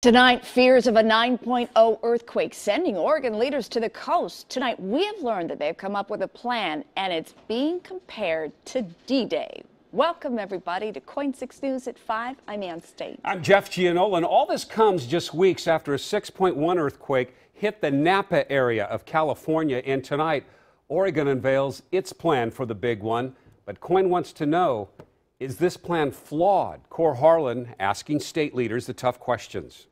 Tonight, fears of a 9.0 earthquake sending Oregon leaders to the coast. Tonight, we have learned that they've come up with a plan, and it's being compared to D-Day. Welcome, everybody, to KOIN 6 News at 5. I'm Ann State. I'm Jeff Gianola, and all this comes just weeks after a 6.1 earthquake hit the Napa area of California. And tonight, Oregon unveils its plan for the big one. But KOIN wants to know, is this plan flawed? Cor Harlan asking state leaders the tough questions.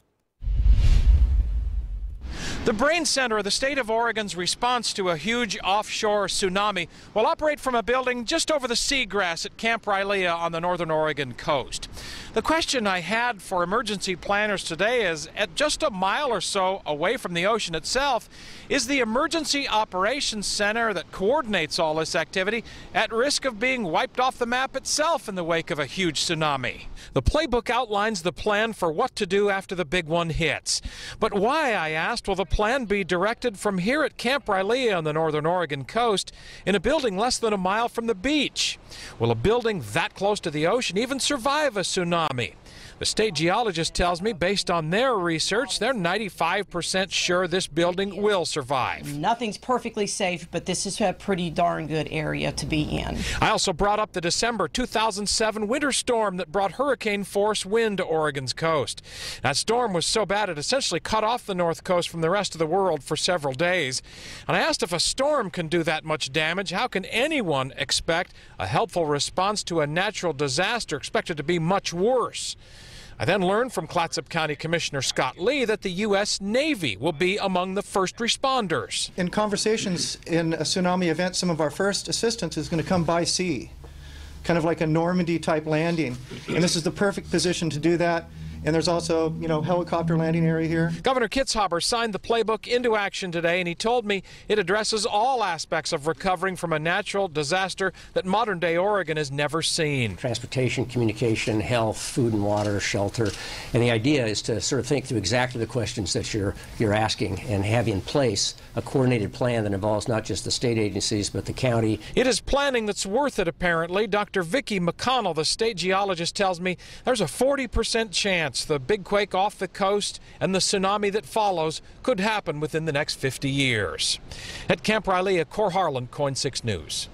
The brain center of the state of Oregon's response to a huge offshore tsunami will operate from a building just over the seagrass at Camp Rylea on the northern Oregon coast. The question I had for emergency planners today is, at just a mile or so away from the ocean itself, is the Emergency Operations Center that coordinates all this activity at risk of being wiped off the map itself in the wake of a huge tsunami? The playbook outlines the plan for what to do after the big one hits. But why, I asked, will the plan be directed from here at Camp Rylea on the northern Oregon coast in a building less than a mile from the beach? Will a building that close to the ocean even survive a tsunami? The state geologist tells me, based on their research, they're 95% sure this building will survive. Nothing's perfectly safe, but this is a pretty darn good area to be in. I also brought up the December 2007 winter storm that brought hurricane-force wind to Oregon's coast. That storm was so bad it essentially cut off the north coast from the rest of the world for several days. And I asked, if a storm can do that much damage, how can anyone expect a helpful response to a natural disaster expected to be much worse? I then learned from Clatsop County Commissioner Scott Lee that the U.S. Navy will be among the first responders. In conversations in a tsunami event, some of our first assistance is going to come by sea, kind of like a Normandy-type landing. And this is the perfect position to do that. And there's also, helicopter landing area here. Governor Kitzhaber signed the playbook into action today, and he told me it addresses all aspects of recovering from a natural disaster that modern-day Oregon has never seen. Transportation, communication, health, food and water, shelter. And the idea is to sort of think through exactly the questions that you're asking and have in place a coordinated plan that involves not just the state agencies, but the county. It is planning that's worth it, apparently. Dr. Vicki McConnell, the state geologist, tells me there's a 40% chance the big quake off the coast and the tsunami that follows could happen within the next 50 years. At Camp Rylea, Cor Harlan, KOIN 6 News.